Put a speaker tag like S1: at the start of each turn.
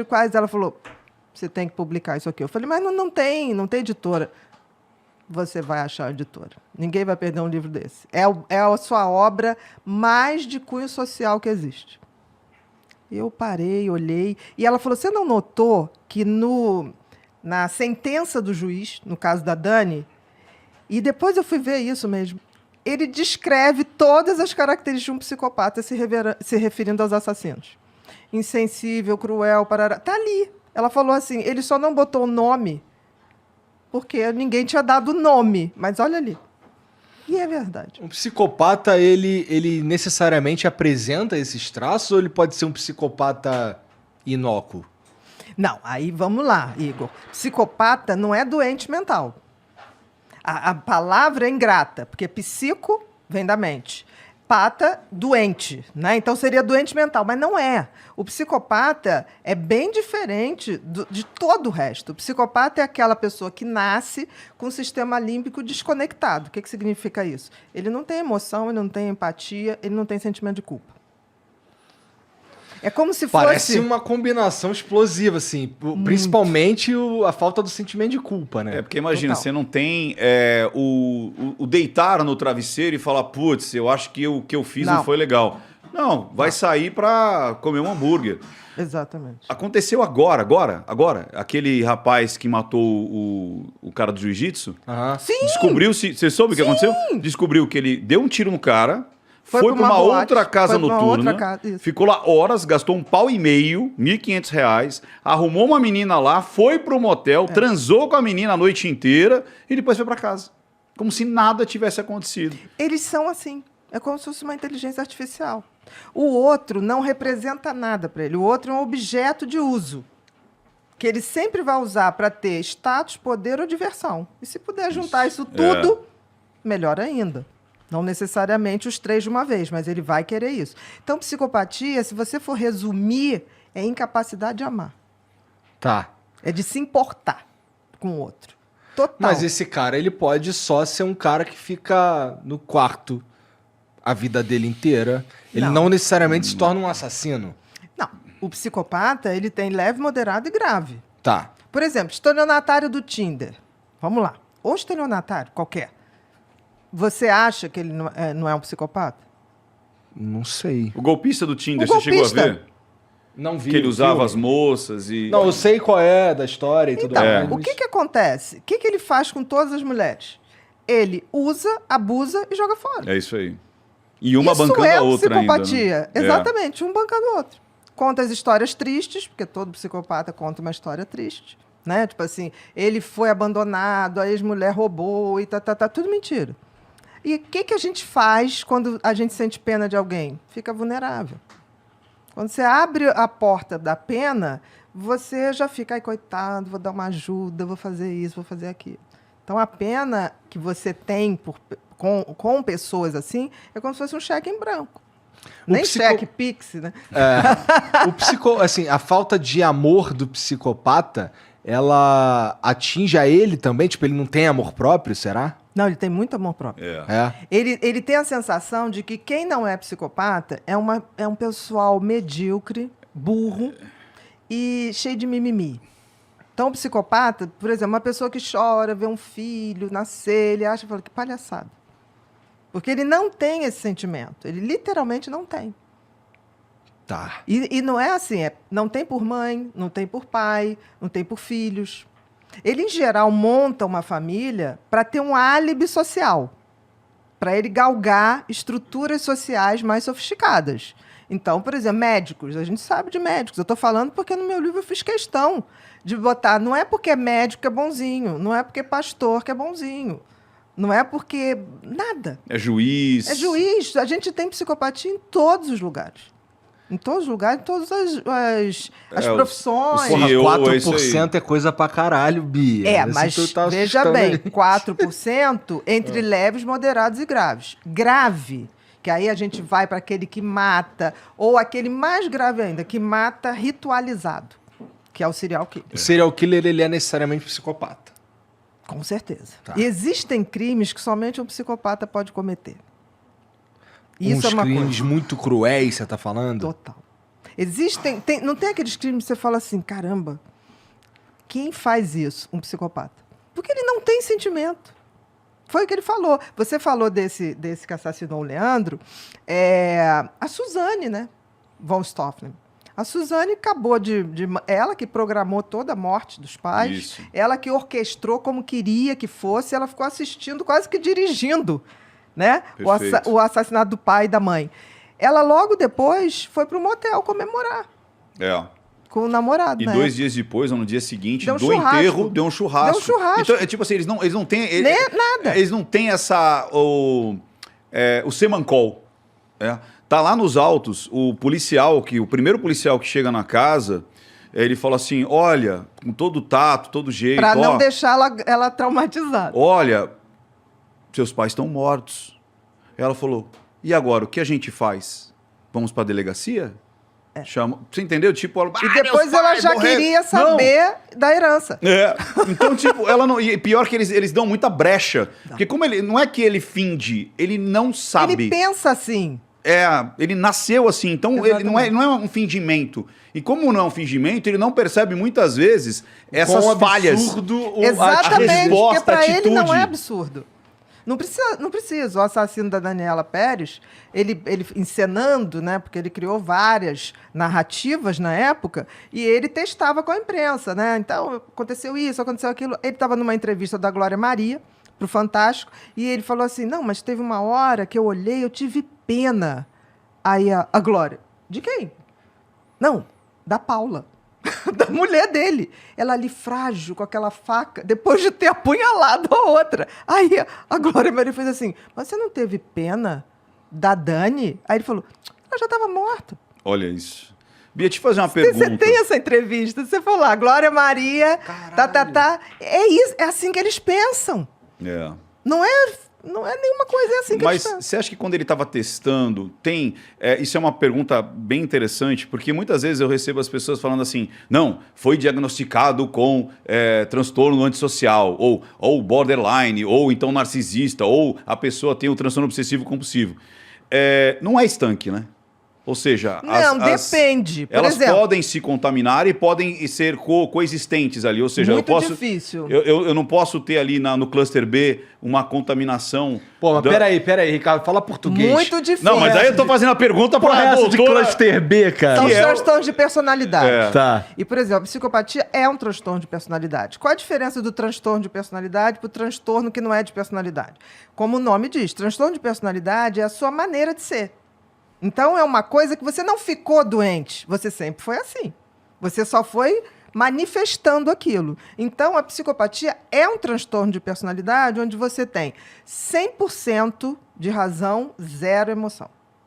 S1: quais ela falou, você tem que publicar isso aqui. Eu falei, mas não tem editora. Você vai achar a editora. Ninguém vai perder um livro desse. É a sua obra mais de cunho social que existe. Eu parei, olhei, e ela falou, você não notou que na sentença do juiz, no caso da Dani, e depois eu fui ver isso mesmo, ele descreve todas as características de um psicopata se referindo aos assassinos. Insensível, cruel, parará. Tá ali. Ela falou assim, ele só não botou o nome porque ninguém tinha dado nome. Mas olha ali. E é verdade.
S2: Um psicopata, ele necessariamente apresenta esses traços ou ele pode ser um psicopata inócuo?
S1: Não, aí vamos lá, Igor. Psicopata não é doente mental. A palavra é ingrata, porque psico vem da mente. Pata, doente, né? Então seria doente mental, mas não é. O psicopata é bem diferente de todo o resto. O psicopata é aquela pessoa que nasce com o sistema límbico desconectado. O que significa isso? Ele não tem emoção, ele não tem empatia, ele não tem sentimento de culpa. É como se fosse...
S2: Parece uma combinação explosiva, assim. Principalmente a falta do sentimento de culpa, né?
S3: É, porque imagina,
S1: Total.
S3: você não tem o deitar no travesseiro e falar, putz, eu acho que o que eu fiz não foi legal. Não, vai sair pra comer um hambúrguer.
S1: Exatamente.
S3: Aconteceu agora. Aquele rapaz que matou o cara do jiu-jitsu.
S1: Sim!
S3: Descobriu-se... Você soube o que aconteceu? Descobriu que ele deu um tiro no cara... Foi para uma outra casa noturna, ficou lá horas, gastou R$1,5, R$1.500, arrumou uma menina lá, foi pro motel, transou com a menina a noite inteira e depois foi para casa. Como se nada tivesse acontecido.
S1: Eles são assim. É como se fosse uma inteligência artificial. O outro não representa nada para ele. O outro é um objeto de uso que ele sempre vai usar para ter status, poder ou diversão. E se puder juntar isso tudo, melhor ainda. Não necessariamente os três de uma vez, mas ele vai querer isso. Então, psicopatia, se você for resumir, é incapacidade de amar.
S2: Tá.
S1: É de se importar com o outro. Total.
S2: Mas esse cara, ele pode só ser um cara que fica no quarto a vida dele inteira. Ele não necessariamente se torna um assassino.
S1: Não. O psicopata, ele tem leve, moderado e grave.
S2: Tá.
S1: Por exemplo, estelionatário do Tinder. Vamos lá. Ou estelionatário, qualquer. Você acha que ele não é um psicopata?
S2: Não sei.
S3: O golpista do Tinder,
S1: O
S3: você chegou a
S1: golpista.
S3: ver?
S2: Não vi.
S3: Que ele usava
S2: filme.
S3: as moças e...
S2: Não, eu sei qual é da história e tudo
S1: Então,
S2: mais.
S1: o que acontece? O que ele faz com todas as mulheres? Ele usa, abusa e joga fora.
S3: É isso aí. E uma
S1: Isso
S3: bancando
S1: é
S3: a outra
S1: psicopatia.
S3: ainda. Né?
S1: Exatamente, um bancando o outro. Conta as histórias tristes, porque todo psicopata conta uma história triste. Né? Tipo assim, ele foi abandonado, a ex-mulher roubou e tudo mentira. E o que a gente faz quando a gente sente pena de alguém? Fica vulnerável. Quando você abre a porta da pena, você já fica, ai, coitado, vou dar uma ajuda, vou fazer isso, vou fazer aquilo. Então, a pena que você tem com pessoas assim é como se fosse um cheque em branco. Nem cheque Pix, né?
S2: Assim, a falta de amor do psicopata, ela atinge a ele também? Tipo, ele não tem amor próprio, será?
S1: Não, ele tem muito amor próprio. Ele tem a sensação de que quem não é psicopata é um pessoal medíocre, burro e cheio de mimimi. Então, o psicopata, por exemplo, uma pessoa que chora, vê um filho nascer, ele acha, fala, que palhaçada. Porque ele não tem esse sentimento. Ele literalmente não tem.
S2: Tá.
S1: E não é assim, não tem por mãe, não tem por pai, não tem por filhos. Ele, em geral, monta uma família para ter um álibi social, para ele galgar estruturas sociais mais sofisticadas. Então, por exemplo, médicos, a gente sabe de médicos. Eu estou falando porque no meu livro eu fiz questão de botar, não é porque é médico que é bonzinho, não é porque é pastor que é bonzinho, não é porque nada.
S3: É juiz.
S1: É juiz. A gente tem psicopatia em todos os lugares. Em todos os lugares, em todas as profissões.
S2: Porra,
S3: CEO,
S2: 4% é coisa pra caralho, Bia.
S1: Mas veja bem, 4% entre leves, moderados e graves. Grave, que aí a gente vai para aquele que mata, ou aquele mais grave ainda, que mata ritualizado, que é o serial killer.
S2: O serial killer, ele é necessariamente psicopata.
S1: Com certeza.
S2: Tá.
S1: E existem crimes que somente um psicopata pode cometer.
S2: Isso é uma crimes coisa muito cruéis, você tá falando?
S1: Total. Não tem aqueles crimes que você fala assim, caramba, quem faz isso? Um psicopata. Porque ele não tem sentimento. Foi o que ele falou. Você falou desse que assassinou o Leandro, a Suzane, né? Von Stofflen. A Suzane acabou ela que programou toda a morte dos pais, isso. Ela que orquestrou como queria que fosse, ela ficou assistindo, quase que dirigindo, né? O assassinato do pai e da mãe. Ela logo depois foi para o motel comemorar. Com o namorado,
S3: E
S1: né?
S3: 2 dias depois, ou no dia seguinte, do enterro, deu um churrasco.
S1: Deu um churrasco.
S3: Então, tipo assim, eles não têm...
S1: Nada.
S3: Eles não têm o semancol. Tá lá nos autos, o primeiro policial que chega na casa, ele fala assim, olha, com todo o tato, todo o jeito...
S1: Pra não deixar ela traumatizada.
S3: Olha, seus pais estão mortos. Ela falou, e agora, o que a gente faz? Vamos pra delegacia? Chama. Você entendeu? Tipo,
S1: e depois ela já queria saber da herança.
S3: Então, tipo, ela não. E pior que eles dão muita brecha. Porque como ele. Não é que ele finge, ele não sabe.
S1: Ele pensa assim.
S3: Ele nasceu assim. Então, ele não é um fingimento. E como não é um fingimento, ele não percebe muitas vezes essas falhas.
S1: Exatamente, porque pra ele não é absurdo. Não precisa. O assassino da Daniela Pérez, ele encenando, né? Porque ele criou várias narrativas na época e ele testava com a imprensa, né? Então, aconteceu isso, aconteceu aquilo. Ele estava numa entrevista da Glória Maria para o Fantástico e ele falou assim, não, mas teve uma hora que eu olhei, eu tive pena. Aí a Glória, de quem? Não, da Paula. Da mulher dele. Ela ali frágil, com aquela faca, depois de ter apunhalado a outra. Aí a Glória Maria fez assim, mas você não teve pena da Dani? Aí ele falou, ela já estava morta.
S3: Olha isso. Bia, te fazer uma pergunta.
S1: Você tem essa entrevista, você falou lá, Glória Maria, é isso, é assim que eles pensam. Não é nenhuma coisa assim que
S3: Mas você acha que quando ele estava testando, isso é uma pergunta bem interessante, porque muitas vezes eu recebo as pessoas falando assim, não, foi diagnosticado com transtorno antissocial, ou borderline, ou então narcisista, ou a pessoa tem o transtorno obsessivo compulsivo. Não é estanque, né? Ou seja,
S1: depende. Por
S3: elas
S1: exemplo,
S3: podem se contaminar e podem ser coexistentes ali. Ou seja,
S1: difícil.
S3: Eu não posso ter ali no cluster B uma contaminação.
S2: Pô, mas peraí, Ricardo, fala português.
S1: Muito difícil.
S3: Não, mas aí eu tô fazendo a pergunta para a doutora.
S2: De cluster B, cara.
S1: São os transtornos de personalidade.
S2: Tá.
S1: E, por exemplo, a psicopatia é um transtorno de personalidade. Qual a diferença do transtorno de personalidade para o transtorno que não é de personalidade? Como o nome diz, transtorno de personalidade é a sua maneira de ser. Então, é uma coisa que você não ficou doente. Você sempre foi assim. Você só foi manifestando aquilo. Então, a psicopatia é um transtorno de personalidade onde você tem 100% de razão, 0 emoção.